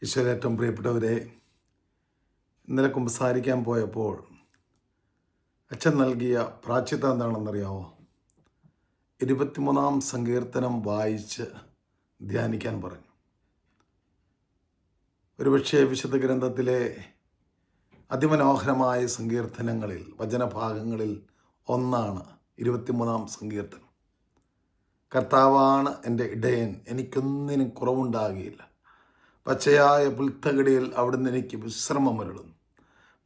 ഈശ്വരേറ്റവും പ്രിയപ്പെട്ടവരെ, ഇന്നലെ കുമ്പസാരിക്കാൻ പോയപ്പോൾ അച്ഛൻ നൽകിയ പ്രാച്യത എന്താണെന്നറിയാമോ? 23 സങ്കീർത്തനം വായിച്ച് ധ്യാനിക്കാൻ പറഞ്ഞു. ഒരുപക്ഷെ വിശുദ്ധ ഗ്രന്ഥത്തിലെ അതിമനോഹരമായ സങ്കീർത്തനങ്ങളിൽ, വചനഭാഗങ്ങളിൽ ഒന്നാണ് 23 സങ്കീർത്തനം. കർത്താവാണ് എൻ്റെ ഇടയൻ, എനിക്കൊന്നിനും കുറവുണ്ടാകുകയില്ല. പച്ചയായ പുൽത്തകിടിയിൽ അവിടുന്ന് എനിക്ക് വിശ്രമമരുളുന്നു.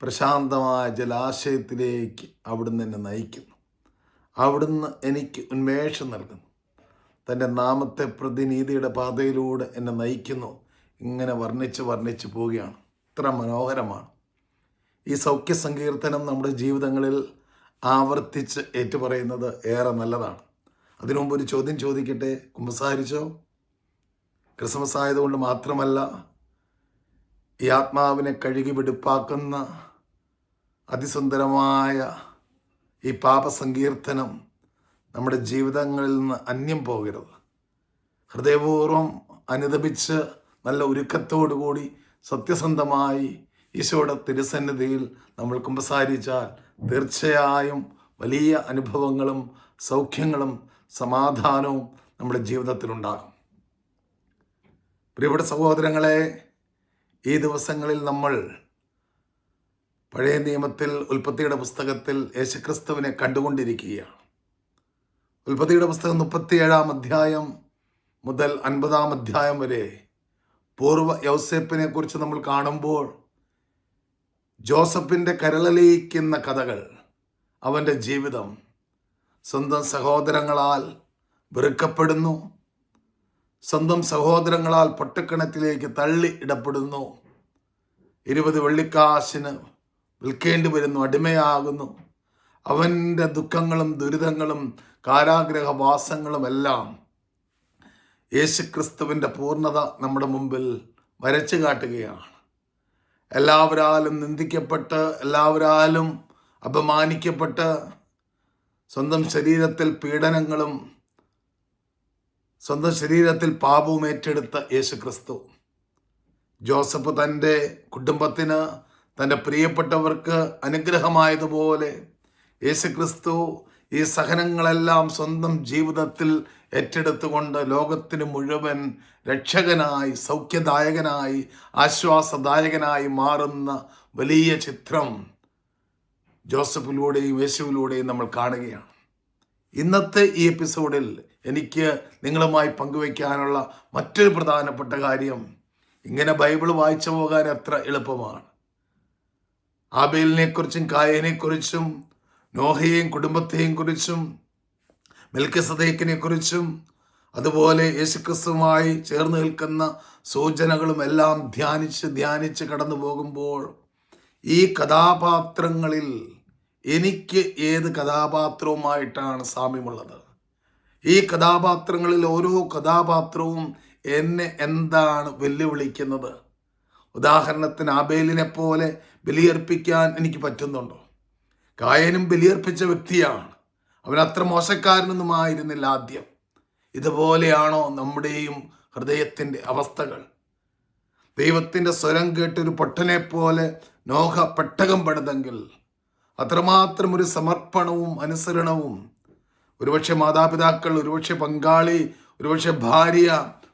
പ്രശാന്തമായ ജലാശയത്തിലേക്ക് അവിടുന്ന് എന്നെ നയിക്കുന്നു. അവിടുന്ന് എനിക്ക് ഉന്മേഷം നൽകുന്നു. തൻ്റെ നാമത്തെ പ്രതിനീതിയുടെ പാതയിലൂടെ എന്നെ നയിക്കുന്നു. ഇങ്ങനെ വർണ്ണിച്ച് പോവുകയാണ്. ഇത്ര മനോഹരമാണ്. ഈ സൗഖ്യ സങ്കീർത്തനം നമ്മുടെ ജീവിതങ്ങളിൽ ആവർത്തിച്ച് ഏറ്റുപറയുന്നത് ഏറെ നല്ലതാണ്. അതിനു മുമ്പ് ഒരു ചോദ്യം ചോദിക്കട്ടെ. കുമ്പസാരിച്ചോ? ക്രിസ്മസ് ആയതുകൊണ്ട് മാത്രമല്ല, ഈ ആത്മാവിനെ കഴുകി വെടുപ്പാക്കുന്ന അതിസുന്ദരമായ ഈ പാപസങ്കീർത്തനം നമ്മുടെ ജീവിതങ്ങളിൽ നിന്ന് അന്യം പോകരുത്. ഹൃദയപൂർവ്വം അനുദപിച്ച് നല്ല ഒരുക്കത്തോടുകൂടി സത്യസന്ധമായി ഈശോയുടെ തിരുസന്നിധിയിൽ നമ്മൾ കുമ്പസാരിച്ചാൽ തീർച്ചയായും വലിയ അനുഭവങ്ങളും സൗഖ്യങ്ങളും സമാധാനവും നമ്മുടെ ജീവിതത്തിലുണ്ടാകും. പ്രിയപ്പെട്ട സഹോദരങ്ങളെ, ഈ ദിവസങ്ങളിൽ നമ്മൾ പഴയ നിയമത്തിൽ ഉൽപ്പത്തിയുടെ പുസ്തകത്തിൽ യേശുക്രിസ്തുവിനെ കണ്ടുകൊണ്ടിരിക്കുകയാണ്. ഉൽപ്പത്തിയുടെ പുസ്തകം 37 അധ്യായം മുതൽ 50 അധ്യായം വരെ പൂർവ്വ യൗസേപ്പിനെ കുറിച്ച് നമ്മൾ കാണുമ്പോൾ ജോസഫിൻ്റെ കരളലിയിക്കുന്ന കഥകൾ, അവൻ്റെ ജീവിതം, സ്വന്തം സഹോദരങ്ങളാൽ വെറുക്കപ്പെടുന്നു, സ്വന്തം സഹോദരങ്ങളാൽ പൊട്ടക്കിണറ്റിലേക്ക് തള്ളി ഇടപെടുന്നു, 20 വെള്ളിക്കാശിന് വിൽക്കേണ്ടി വരുന്നു, അടിമയാകുന്നു. അവൻ്റെ ദുഃഖങ്ങളും ദുരിതങ്ങളും കാരാഗ്രഹവാസങ്ങളും എല്ലാം യേശുക്രിസ്തുവിൻ്റെ പൂർണ്ണത നമ്മുടെ മുമ്പിൽ വരച്ചു കാട്ടുകയാണ്. എല്ലാവരാലും നിന്ദിക്കപ്പെട്ട്, എല്ലാവരാലും അപമാനിക്കപ്പെട്ട്, സ്വന്തം ശരീരത്തിൽ പീഡനങ്ങളും സ്വന്തം ശരീരത്തിൽ പാപവും ഏറ്റെടുത്ത യേശുക്രിസ്തു, ജോസഫ് തൻ്റെ കുടുംബത്തിന്, തൻ്റെ പ്രിയപ്പെട്ടവർക്ക് അനുഗ്രഹമായതുപോലെ യേശുക്രിസ്തു ഈ സഹനങ്ങളെല്ലാം സ്വന്തം ജീവിതത്തിൽ ഏറ്റെടുത്തുകൊണ്ട് ലോകത്തിന് മുഴുവൻ രക്ഷകനായി, സൗഖ്യദായകനായി, ആശ്വാസദായകനായി മാറുന്ന വലിയ ചിത്രം ജോസഫിലൂടെയും യേശുവിലൂടെയും നമ്മൾ കാണുകയാണ്. ഇന്നത്തെ ഈ എപ്പിസോഡിൽ എനിക്ക് നിങ്ങളുമായി പങ്കുവയ്ക്കാനുള്ള മറ്റൊരു പ്രധാനപ്പെട്ട കാര്യം, ഇങ്ങനെ ബൈബിൾ വായിച്ചു പോകാൻ എത്ര എളുപ്പമാണ്. ആബേലിനെക്കുറിച്ചും കായനെക്കുറിച്ചും നോഹയെയും കുടുംബത്തെയും കുറിച്ചും മെൽക്കിസദേക്കിനെ കുറിച്ചും അതുപോലെ യേശുക്രിസ്തുവുമായി ചേർന്ന് നിൽക്കുന്ന സൂചനകളും എല്ലാം ധ്യാനിച്ച് കടന്നു പോകുമ്പോൾ ഈ കഥാപാത്രങ്ങളിൽ എനിക്ക് ഏത് കഥാപാത്രവുമായിട്ടാണ് സാമ്യമുള്ളത്? ഈ കഥാപാത്രങ്ങളിൽ ഓരോ കഥാപാത്രവും എന്നെ എന്താണ് വെല്ലുവിളിക്കുന്നത്? ഉദാഹരണത്തിന് ആബേലിനെ പോലെ ബലിയർപ്പിക്കാൻ എനിക്ക് പറ്റുന്നുണ്ടോ? കായനും ബലിയർപ്പിച്ച വ്യക്തിയാണ്. അവൻ അത്ര മോശക്കാരനൊന്നും ആയിരുന്നില്ല ആദ്യം. ഇതുപോലെയാണോ നമ്മുടെയും ഹൃദയത്തിൻ്റെ അവസ്ഥകൾ? ദൈവത്തിൻ്റെ സ്വരം കേട്ടൊരു പൊട്ടനെ പോലെ നോഹ പെട്ടകം പണിതെങ്കിൽ അത്രമാത്രം ഒരു സമർപ്പണവും അനുസരണവും ഒരുപക്ഷെ മാതാപിതാക്കൾ, ഒരുപക്ഷെ പങ്കാളി, ഒരുപക്ഷെ ഭാര്യ,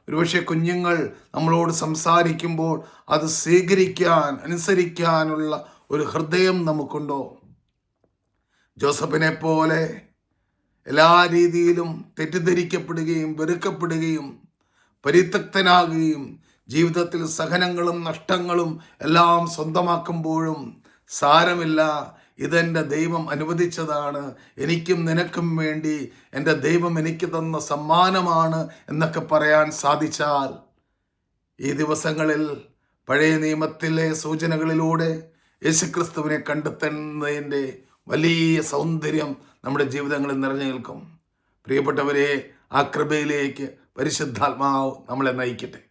ഒരുപക്ഷെ കുഞ്ഞുങ്ങൾ നമ്മളോട് സംസാരിക്കുമ്പോൾ അത് സ്വീകരിക്കാൻ, അനുസരിക്കാനുള്ള ഒരു ഹൃദയം നമുക്കുണ്ടോ? ജോസഫിനെ പോലെ എല്ലാ രീതിയിലും തെറ്റിദ്ധരിക്കപ്പെടുകയും വെറുക്കപ്പെടുകയും പരിത്യക്തനാകുകയും ജീവിതത്തിൽ സഹനങ്ങളും നഷ്ടങ്ങളും എല്ലാം സ്വന്തമാക്കുമ്പോഴും സാരമില്ല, ഇതെൻ്റെ ദൈവം അനുവദിച്ചതാണ്, എനിക്കും നിനക്കും വേണ്ടി എൻ്റെ ദൈവം എനിക്ക് തന്ന സമ്മാനമാണ് എന്നൊക്കെ പറയാൻ സാധിച്ചാൽ ഈ ദിവസങ്ങളിൽ പഴയ നിയമത്തിലെ സൂചനകളിലൂടെ യേശുക്രിസ്തുവിനെ കണ്ടെത്തുന്നതിൻ്റെ വലിയ സൗന്ദര്യം നമ്മുടെ ജീവിതങ്ങളിൽ നിറഞ്ഞു നിൽക്കും. പ്രിയപ്പെട്ടവരെ, ആ കൃപയിലേക്ക് പരിശുദ്ധാത്മാവ് നമ്മളെ നയിക്കട്ടെ.